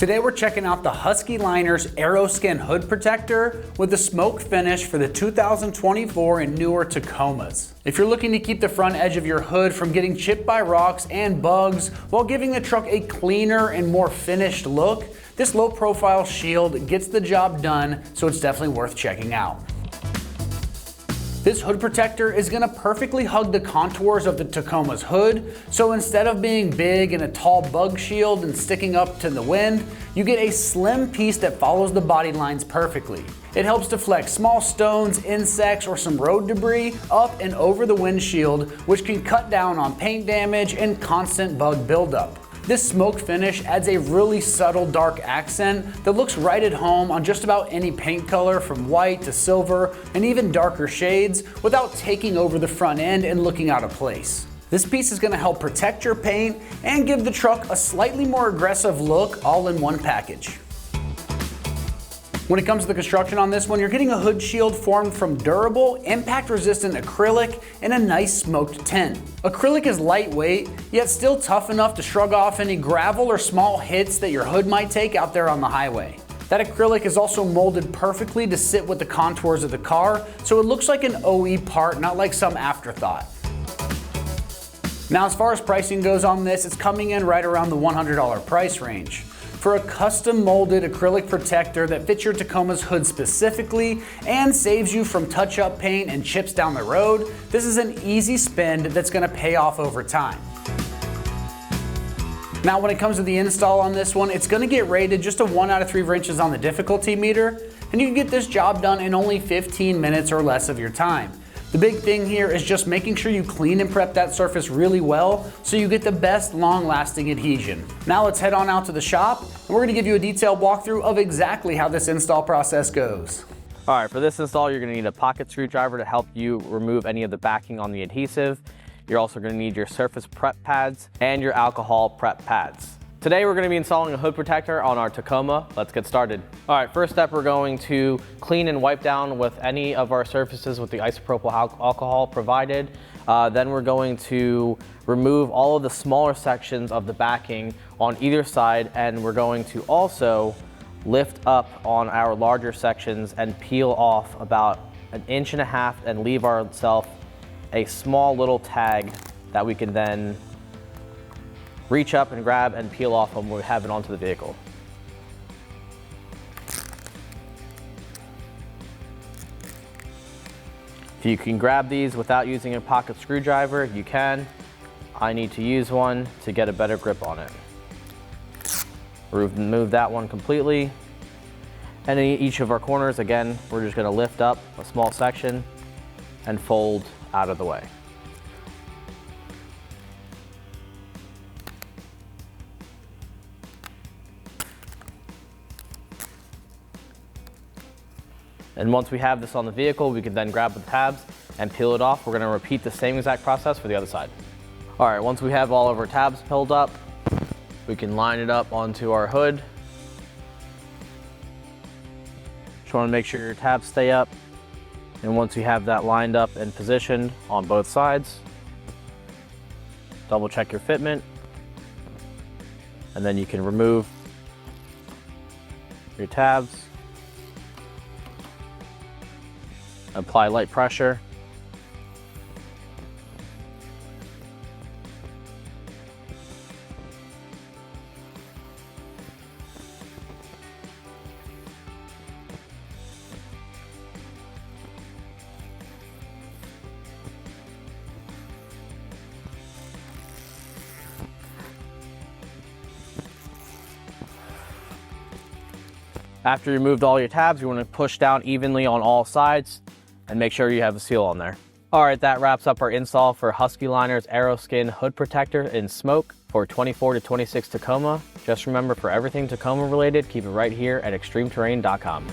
Today we're checking out the Husky Liner's Aeroskin hood protector with the smoke finish for the 2024 and newer Tacomas. If you're looking to keep the front edge of your hood from getting chipped by rocks and bugs while giving the truck a cleaner and more finished look, this low profile shield gets the job done, so it's definitely worth checking out. This hood protector is going to perfectly hug the contours of the Tacoma's hood, so instead of being big and a tall bug shield and sticking up to the wind, you get a slim piece that follows the body lines perfectly. It helps deflect small stones, insects, or some road debris up and over the windshield, which can cut down on paint damage and constant bug buildup. This smoke finish adds a really subtle dark accent that looks right at home on just about any paint color from white to silver and even darker shades without taking over the front end and looking out of place. This piece is going to help protect your paint and give the truck a slightly more aggressive look all in one package. When it comes to the construction on this one, you're getting a hood shield formed from durable, impact-resistant acrylic and a nice smoked tint. Acrylic is lightweight, yet still tough enough to shrug off any gravel or small hits that your hood might take out there on the highway. That acrylic is also molded perfectly to sit with the contours of the car, so it looks like an OE part, not like some afterthought. Now, as far as pricing goes on this, it's coming in right around the $100 price range. For a custom molded acrylic protector that fits your Tacoma's hood specifically and saves you from touch-up paint and chips down the road, this is an easy spend that's going to pay off over time. Now, when it comes to the install on this one, it's going to get rated just a 1 out of 3 wrenches on the difficulty meter, and you can get this job done in only 15 minutes or less of your time. The big thing here is just making sure you clean and prep that surface really well so you get the best long-lasting adhesion. Now let's head on out to the shop and we're going to give you a detailed walkthrough of exactly how this install process goes. All right, for this install, you're going to need a pocket screwdriver to help you remove any of the backing on the adhesive. You're also going to need your surface prep pads and your alcohol prep pads. Today we're going to be installing a hood protector on our Tacoma. Let's get started. All right, first step, we're going to clean and wipe down with any of our surfaces with the isopropyl alcohol provided. Then we're going to remove all of the smaller sections of the backing on either side, and we're going to also lift up on our larger sections and peel off about 1.5 inches and leave ourselves a small little tag that we can then reach up and grab and peel off when we have it onto the vehicle. If you can grab these without using a pocket screwdriver, you can. I need to use one to get a better grip on it. Remove that one completely. And in each of our corners, again, we're just going to lift up a small section and fold out of the way. And once we have this on the vehicle, we can then grab the tabs and peel it off. We're going to repeat the same exact process for the other side. All right, once we have all of our tabs peeled up, we can line it up onto our hood. Just want to make sure your tabs stay up. And once you have that lined up and positioned on both sides, double check your fitment. And then you can remove your tabs. Apply light pressure. After you removed all your tabs, you want to push down evenly on all sides and make sure you have a seal on there. All right, that wraps up our install for Husky Liner's Aeroskin hood protector in smoke for 24 to 26 Tacoma. Just remember, for everything Tacoma related, keep it right here at ExtremeTerrain.com.